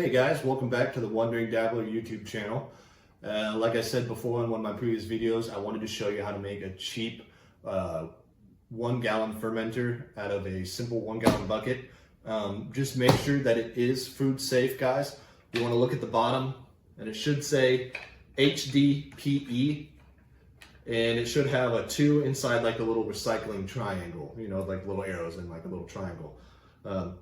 Hey guys, welcome back to the Wandering Dabbler YouTube channel. Like I said before in one of my previous videos, I wanted to show you how to make a cheap 1 gallon fermenter out of a simple 1 gallon bucket. Just make sure that it is food safe, guys. You want to look at the bottom and it should say HDPE, and it should have a 2 inside, like a little recycling triangle, you know, like little arrows in like a little triangle. That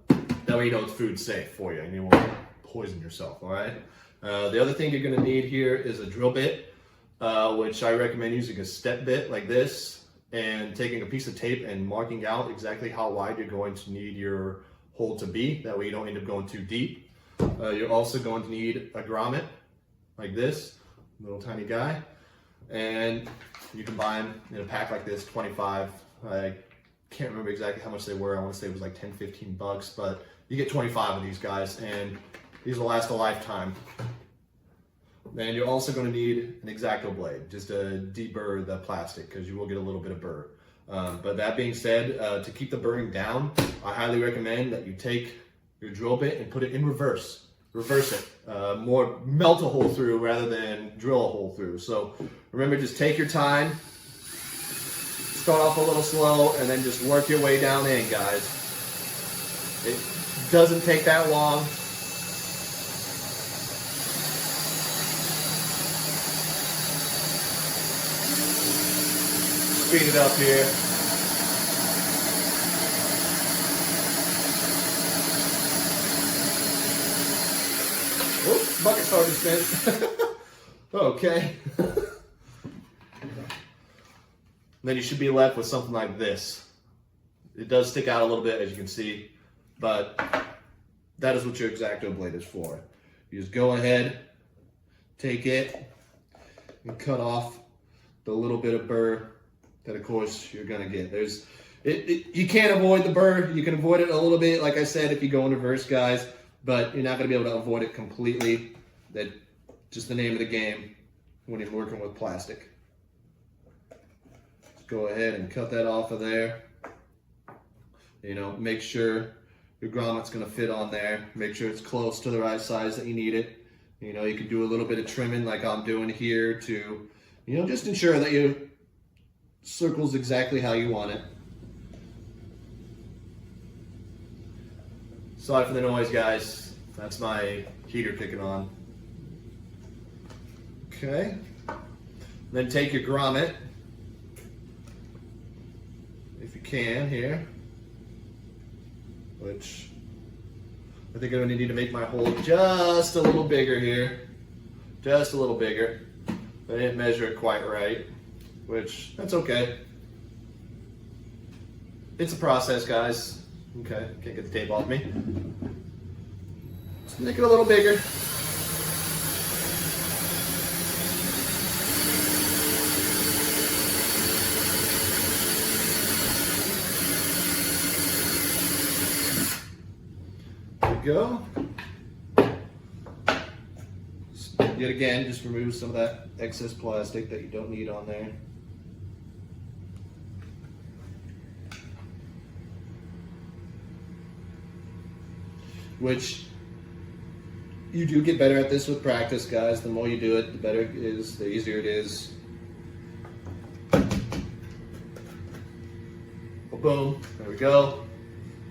way you know it's food safe for you and you won't poison yourself, all right? The other thing you're gonna need here is a drill bit, which I recommend using a step bit like this and taking a piece of tape and marking out exactly how wide you're going to need your hole to be. That way you don't end up going too deep. You're also going to need a grommet like this, little tiny guy. And you can buy them in a pack like this, 25. I can't remember exactly how much they were. I want to say it was like 10, 15 bucks, but you get 25 of these guys and these will last a lifetime. And you're also going to need an X-Acto blade, just to deburr the plastic because you will get a little bit of burr. But that being said, to keep the burring down, I highly recommend that you take your drill bit and put it in reverse. Reverse it. More melt a hole through rather than drill a hole through. So remember, just take your time. Start off a little slow and then just work your way down in, guys. It doesn't take that long. Speed it up here. Oops, bucket started to spin. Okay. Then you should be left with something like this. It does stick out a little bit, as you can see, but that is what your X-Acto blade is for. You just go ahead, take it, and cut off the little bit of burr that, of course, you're gonna get. You can't avoid the burr. You can avoid it a little bit, like I said, if you go in reverse, guys, but you're not gonna be able to avoid it completely. That's just the name of the game when you're working with plastic. Go ahead and cut that off of there. You know, make sure your grommet's gonna fit on there. Make sure it's close to the right size that you need it. You know, you can do a little bit of trimming like I'm doing here to, you know, just ensure that your circle's exactly how you want it. Sorry for the noise, guys. That's my heater kicking on. Okay. Then take your grommet, if you can here, which I think I'm going to need to make my hole just a little bigger here, just a little bigger. I didn't measure it quite right, which that's okay. It's a process, guys. Okay, can't get the tape off me. Let's make it a little bigger. Go. Yet again, just remove some of that excess plastic that you don't need on there. Which you do get better at this with practice, guys. The more you do it, the better it is, the easier it is. Boom, there we go.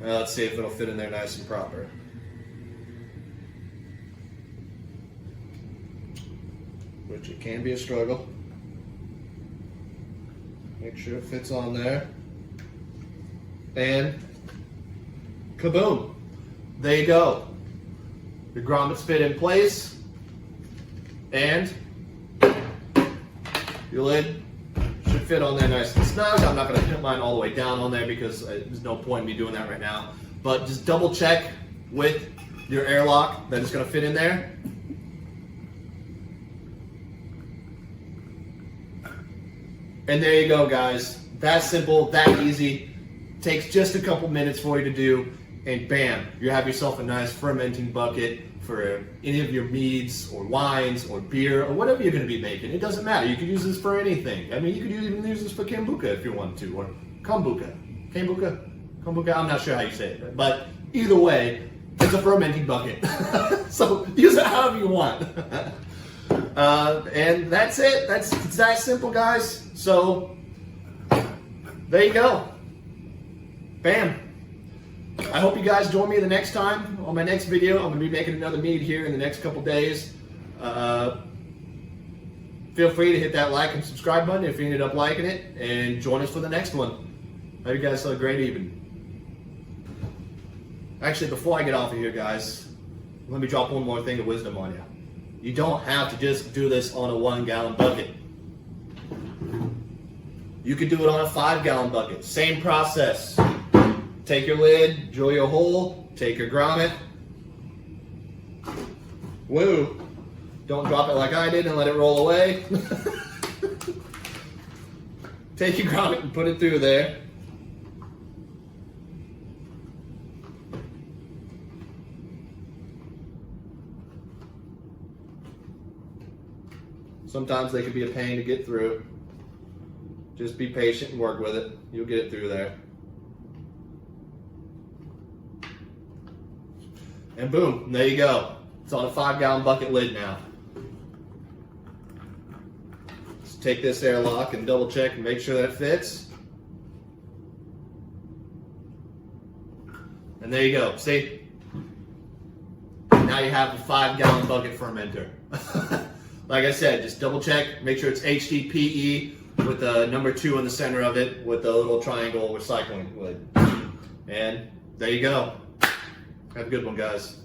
Now let's see if it'll fit in there nice and proper. Which it can be a struggle. Make sure it fits on there. And kaboom! There you go. Your grommet's fit in place, and your lid should fit on there nice and snug. I'm not going to put mine all the way down on there because there's no point in me doing that right now. But just double check with your airlock that it's going to fit in there. And there you go, guys. That simple, that easy. Takes just a couple minutes for you to do, and bam, you have yourself a nice fermenting bucket for any of your meads or wines or beer or whatever you're going to be making. It doesn't matter. You could use this for anything. I mean, you could even use this for kombucha if you want to, or kombucha. Kombucha? I'm not sure how you say it, but either way, It's a fermenting bucket. So use it however you want. And that's it. It's that simple, guys. So there you go. Bam. I hope you guys join me the next time on my next video. I'm going to be making another mead here in the next couple days. Feel free to hit that like and subscribe button if you ended up liking it, and join us for the next one. Hope you guys have a great evening. Actually, before I get off of here, guys, let me drop one more thing of wisdom on you. You don't have to just do this on a 1-gallon bucket. You could do it on a 5-gallon bucket. Same process. Take your lid, drill your hole, take your grommet. Woo! Don't drop it like I did and let it roll away. Take your grommet and put it through there. Sometimes they can be a pain to get through. Just be patient and work with it. You'll get it through there. And boom, there you go. It's on a 5-gallon bucket lid now. Just take this airlock and double check and make sure that it fits. And there you go. See? Now you have a 5-gallon bucket fermenter. Like I said, just double check, make sure it's HDPE with the number 2 in the center of it with the little triangle recycling lid. And there you go. Have a good one, guys.